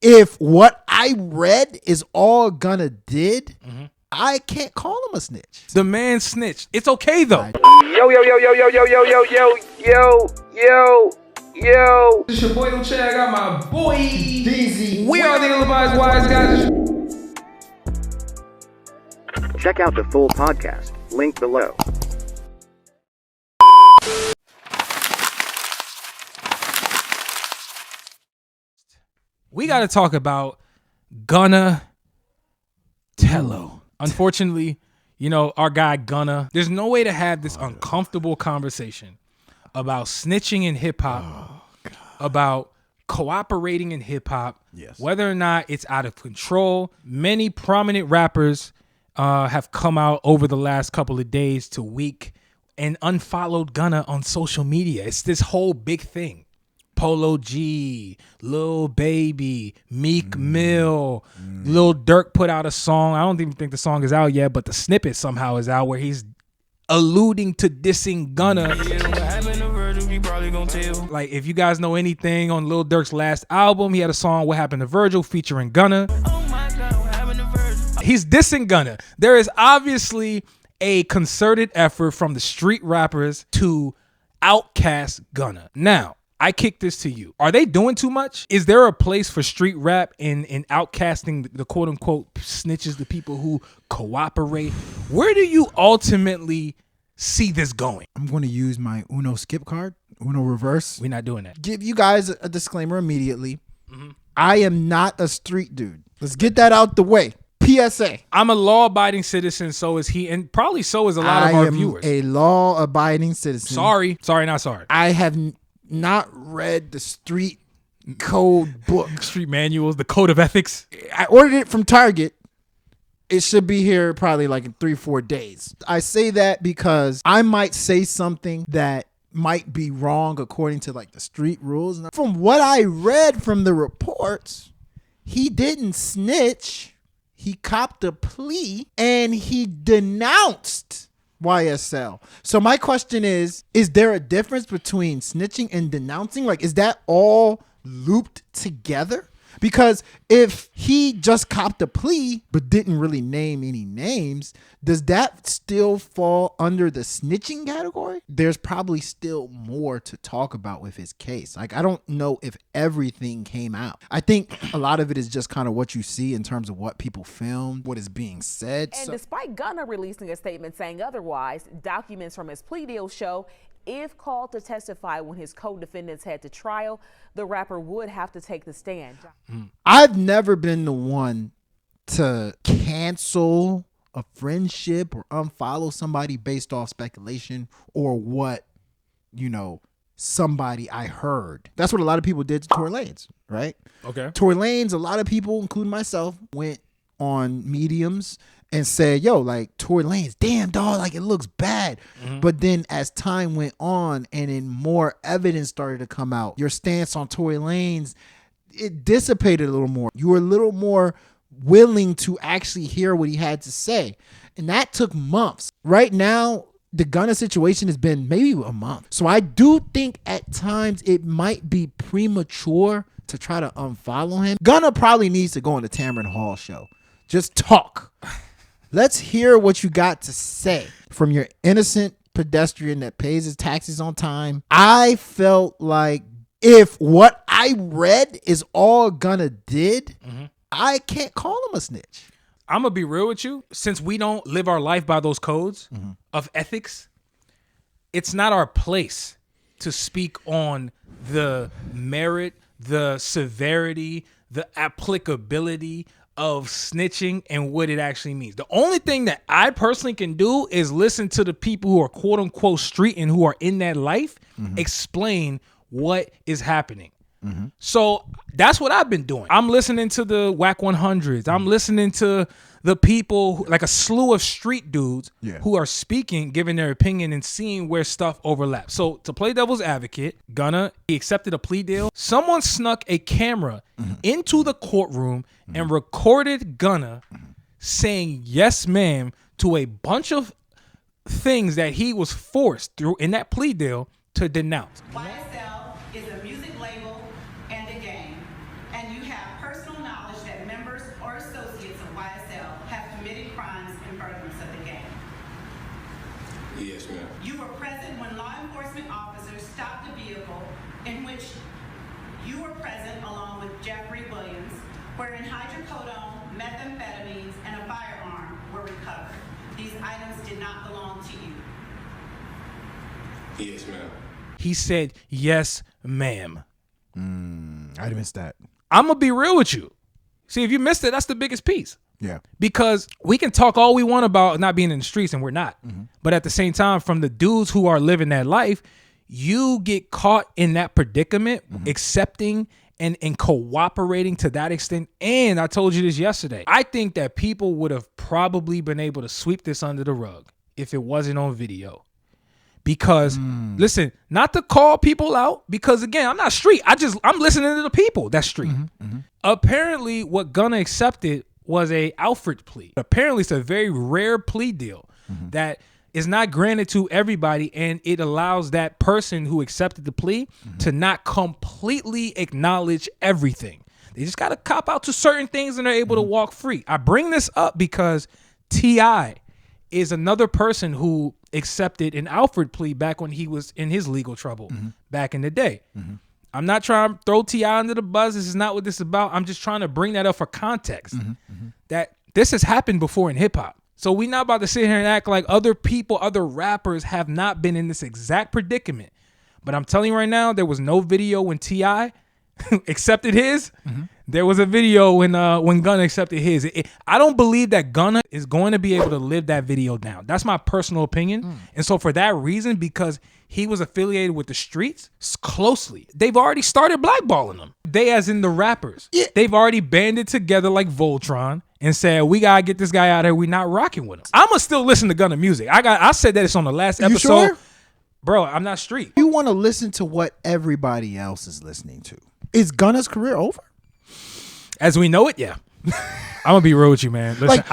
if what I read is all Gunna did, I can't call him a snitch. The man snitched. It's okay though. Yo. This your boy Chad. I got my boy DZ. We are the ill-advised wise guys. Check out the full podcast, link below. We got to talk about Gunna Tello. Unfortunately, you know, our guy Gunna, there's no way to have this uncomfortable conversation about snitching in hip hop, about cooperating in hip hop, whether or not it's out of control. Many prominent rappers have come out over the last couple of days to week and unfollowed Gunna on social media. It's this whole big thing. Polo G, Lil Baby, Meek Mill, Lil Durk put out a song. I don't even think the song is out yet, but the snippet somehow is out where he's alluding to dissing Gunna. Like, if you guys know anything on Lil Durk's last album, he had a song, What Happened to Virgil, featuring Gunna. He's dissing Gunna. There is obviously a concerted effort from the street rappers to outcast Gunna. Now, I kick this to you. Are they doing too much? Is there a place for street rap in outcasting the quote unquote snitches, the people who cooperate? Where do you ultimately see this going? I'm going to use my Uno skip card, Uno reverse. We're not doing that. Give you guys a disclaimer immediately. I am not a street dude. Let's get that out the way. PSA. I'm a law-abiding citizen, so is he, and probably so is a lot of our viewers. I am a law-abiding citizen. Sorry, not sorry. I have not read the street code book. Street manuals, the code of ethics. I ordered it from Target. It should be here probably like in 3-4 days. I say that because I might say something that might be wrong according to like the street rules. From what I read from the reports, he didn't snitch. He copped a plea and he denounced YSL. So my question is there a difference between snitching and denouncing? Like, is that all looped together? Because if he just copped a plea but didn't really name any names, does that still fall under the snitching category? There's probably still more to talk about with his case. Like, I don't know if everything came out. I think a lot of it is just kind of what you see in terms of what people filmed, what is being said. And despite Gunna releasing a statement saying otherwise, documents from his plea deal show if called to testify when his co-defendants head to trial, the rapper would have to take the stand. I've never been the one to cancel a friendship or unfollow somebody based off speculation or what, you know, somebody I heard. That's what a lot of people did to Tory Lanez, right? Okay. Tory Lanez, a lot of people, including myself, went on mediums and said, yo, like, Tory Lanez, damn, dog, like, it looks bad. But then as time went on and then more evidence started to come out, your stance on Tory Lanez, it dissipated a little more. You were a little more willing to actually hear what he had to say. And that took months. Right now, the Gunna situation has been maybe a month. So I do think at times it might be premature to try to unfollow him. Gunna probably needs to go on the Tamron Hall show. Just talk. Let's hear what you got to say from your innocent pedestrian that pays his taxes on time. I felt like if what I read is all Gunna did, I can't call him a snitch. I'm going to be real with you. Since we don't live our life by those codes of ethics, it's not our place to speak on the merit, the severity, the applicability of snitching and what it actually means. The only thing that I personally can do is listen to the people who are quote unquote street and who are in that life explain what is happening. So that's what I've been doing. I'm listening to the WAC 100s. I'm listening to the people, like a slew of street dudes who are speaking, giving their opinion and seeing where stuff overlaps. So to play devil's advocate, Gunna, he accepted a plea deal. Someone snuck a camera into the courtroom and recorded Gunna saying yes ma'am to a bunch of things that he was forced through in that plea deal to denounce. YSL is a music label and a game, and you have personal YSL have committed crimes in furtherance of the gang. Yes, ma'am. You were present when law enforcement officers stopped a vehicle in which you were present along with Jeffrey Williams, wherein hydrocodone, methamphetamines, and a firearm were recovered. These items did not belong to you. Yes, ma'am. He said, yes, ma'am. I missed that. I'm going to be real with you. See, if you missed it, that's the biggest piece. Yeah. Because we can talk all we want about not being in the streets, and we're not. But at the same time, from the dudes who are living that life, you get caught in that predicament, accepting and cooperating to that extent. And I told you this yesterday. I think that people would have probably been able to sweep this under the rug if it wasn't on video. Because listen, not to call people out, because again, I'm not street. I'm listening to the people that's street. Apparently, what Gunna accepted was a Alfred plea. Apparently, it's a very rare plea deal that is not granted to everybody, and it allows that person who accepted the plea to not completely acknowledge everything. They just got to cop out to certain things, and they're able to walk free. I bring this up because T.I. is another person who accepted an Alfred plea back when he was in his legal trouble back in the day. I'm not trying to throw T.I. under the bus. This is not what this is about. I'm just trying to bring that up for context. That this has happened before in hip hop. So we're not about to sit here and act like other people, other rappers have not been in this exact predicament. But I'm telling you right now, there was no video when T.I. accepted his. There was a video when Gunna accepted his. I don't believe that Gunna is going to be able to live that video down. That's my personal opinion. And so for that reason, because he was affiliated with the streets closely, they've already started blackballing him. They as in the rappers. Yeah. They've already banded together like Voltron and said, we got to get this guy out of here. We're not rocking with him. I'm going to still listen to Gunna music. I said that it's on the last episode. Sure? Bro, I'm not street. You want to listen to what everybody else is listening to. Is Gunna's career over? As we know it, yeah. I'm going to be real with you, man. Listen,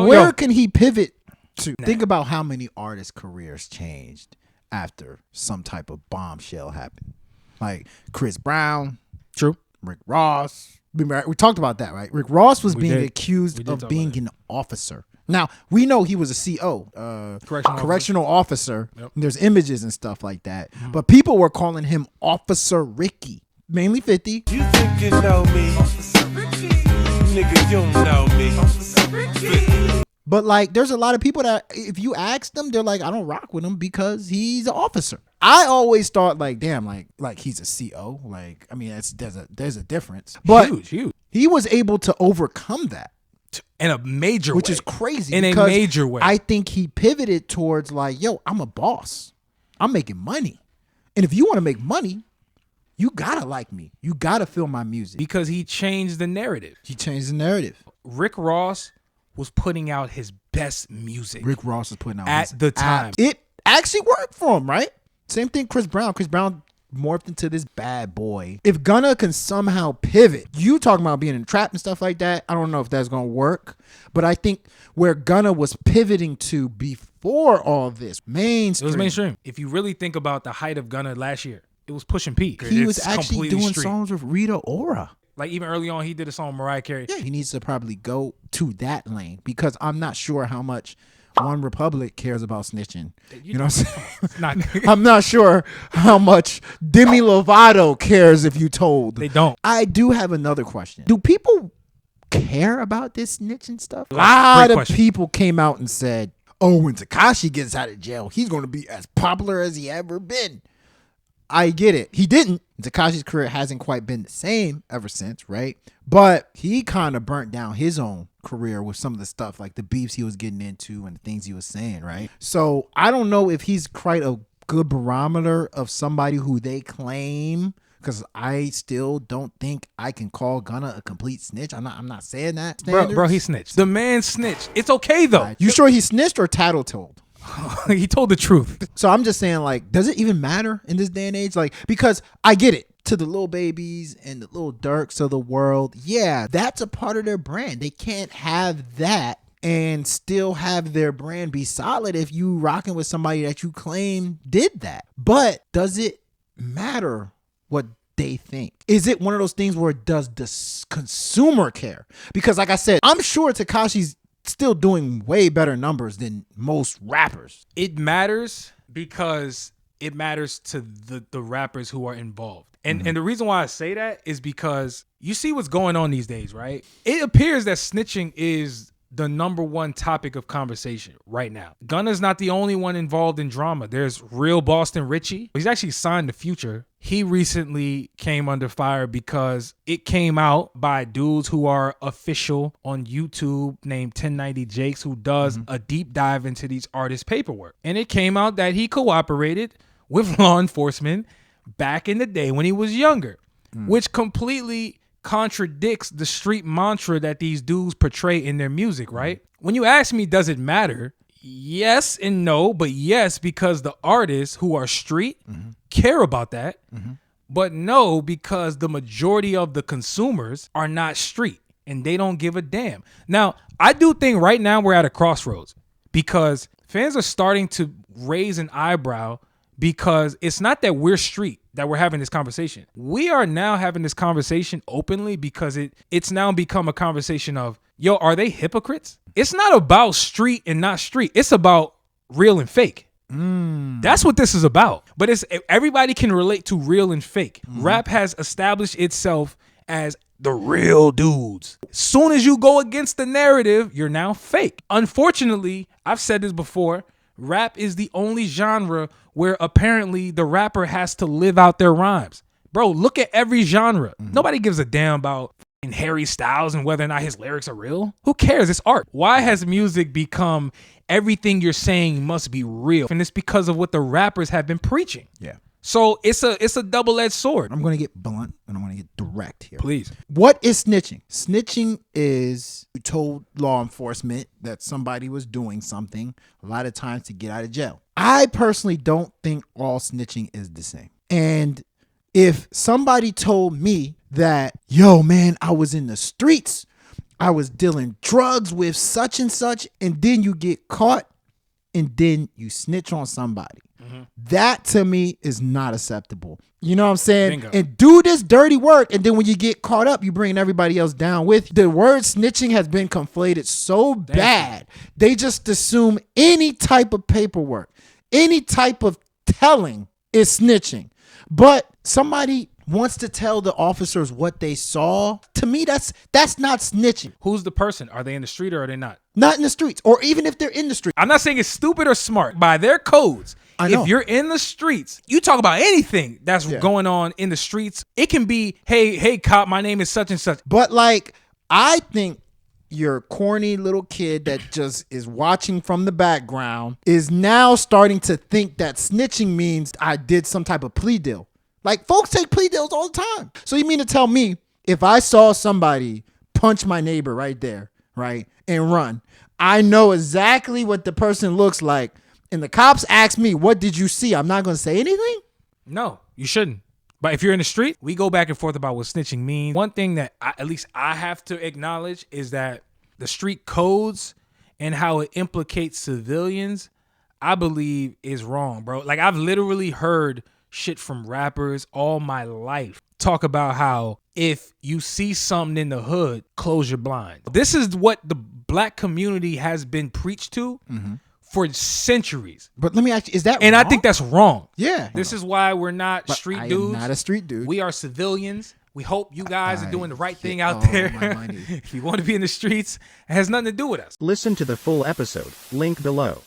where can he pivot to? Think about how many artists' careers changed after some type of bombshell happened. Like Chris Brown. True. Rick Ross. We talked about that, right? Rick Ross was being accused of being an officer. Now, we know he was a CO, correctional officer. Yep. There's images and stuff like that. But people were calling him Officer Ricky. Mainly 50. You think you know me? Nigga, you don't know me. But like, there's a lot of people that if you ask them, they're like, I don't rock with him because he's an officer. I always thought like, damn, like he's a CO. Like, I mean, there's a difference. But huge. He was able to overcome that. In a major way. Which is crazy. In a major way. I think he pivoted towards like, yo, I'm a boss. I'm making money. And if you want to make money, you gotta like me. You gotta feel my music. Because he changed the narrative. Rick Ross was putting out his best music. Rick Ross was putting out at the time. It actually worked for him, right? Same thing Chris Brown. Chris Brown morphed into this bad boy. If Gunna can somehow pivot, you talking about being in trap and stuff like that, I don't know if that's gonna work. But I think where Gunna was pivoting to before all this, mainstream. It was mainstream. If you really think about the height of Gunna last year, it was pushing P. He was actually doing songs with Rita Ora. Like even early on, he did a song with Mariah Carey. Yeah, he needs to probably go to that lane because I'm not sure how much One Republic cares about snitching. You know what I'm saying? I'm not sure how much Demi Lovato cares if you told. They don't. I do have another question. Do people care about this snitching stuff? A lot of people came out and said, oh, when Tekashi gets out of jail, he's going to be as popular as he ever been. I get it. He didn't. Tekashi's career hasn't quite been the same ever since, right? But he kind of burnt down his own career with some of the stuff, like the beefs he was getting into and the things he was saying, right? So I don't know if he's quite a good barometer of somebody who they claim, because I still don't think I can call Gunna a complete snitch. I'm not saying that. Bro, he snitched. The man snitched. It's okay, though. Right. You sure he snitched or tattletale? He told the truth. So I'm just saying, like, does it even matter in this day and age? Like, because I get it. To the Lil Babies and the Lil Durks of the world, yeah, that's a part of their brand. They can't have that and still have their brand be solid if you rocking with somebody that you claim did that. But does it matter what they think? Is it one of those things where does the consumer care? Because like I said, I'm sure Tekashi's still doing way better numbers than most rappers. It matters because it matters to the rappers who are involved. And the reason why I say that is because you see what's going on these days, right? It appears that snitching is the number one topic of conversation right now. Gunna's not the only one involved in drama. There's Real Boston Richie. He's actually signed to Future. He recently came under fire because it came out by dudes who are official on YouTube named 1090 Jakes, who does a deep dive into these artists' paperwork. And it came out that he cooperated with law enforcement back in the day when he was younger, which completely contradicts the street mantra that these dudes portray in their music, right? When you ask me, does it matter? Yes and no, but yes, because the artists who are street care about that, but no, because the majority of the consumers are not street and they don't give a damn. Now, I do think right now we're at a crossroads because fans are starting to raise an eyebrow because it's not that we're street that we're having this conversation. We are now having this conversation openly because it's now become a conversation of, yo, are they hypocrites? It's not about street and not street. It's about real and fake. That's what this is about. But everybody can relate to real and fake. Rap has established itself as the real dudes. Soon as you go against the narrative, you're now fake. Unfortunately, I've said this before, rap is the only genre where apparently the rapper has to live out their rhymes. Bro, look at every genre. Nobody gives a damn about Harry Styles and whether or not his lyrics are real. Who cares? It's art. Why has music become everything you're saying must be real? And it's because of what the rappers have been preaching. Yeah. So it's a double-edged sword. I'm going to get blunt and I'm going to get direct here. Please. What is snitching? Snitching is you told law enforcement that somebody was doing something a lot of times to get out of jail. I personally don't think all snitching is the same. And if somebody told me that, yo, man, I was in the streets, I was dealing drugs with such and such, and then you get caught and then you snitch on somebody. That to me is not acceptable. You know what I'm saying? Bingo. And do this dirty work, and then when you get caught up, you bring everybody else down with you. The word snitching has been conflated so bad. They just assume any type of paperwork, any type of telling is snitching. But somebody wants to tell the officers what they saw. To me, that's not snitching. Who's the person? Are they in the street or are they not? Not in the streets, or even if they're in the street. I'm not saying it's stupid or smart. By their codes, if you're in the streets, you talk about anything that's going on in the streets. It can be, hey, cop, my name is such and such. But like, I think your corny little kid that just is watching from the background is now starting to think that snitching means I did some type of plea deal. Like, folks take plea deals all the time. So you mean to tell me if I saw somebody punch my neighbor right there, right, and run, I know exactly what the person looks like, and the cops ask me, what did you see? I'm not going to say anything? No, you shouldn't. But if you're in the street, we go back and forth about what snitching means. One thing that at least I have to acknowledge is that the street codes and how it implicates civilians, I believe is wrong, bro. Like, I've literally heard shit from rappers all my life talk about how if you see something in the hood, close your blinds. This is what the black community has been preached to for centuries. But let me ask you, is that and wrong? I think that's wrong. Yeah. This is why we're not But street I dudes. am not a street dude. We are civilians. We hope you guys are doing the right thing out my there. money. If you want to be in the streets, it has nothing to do with us. Listen to the full episode, link below.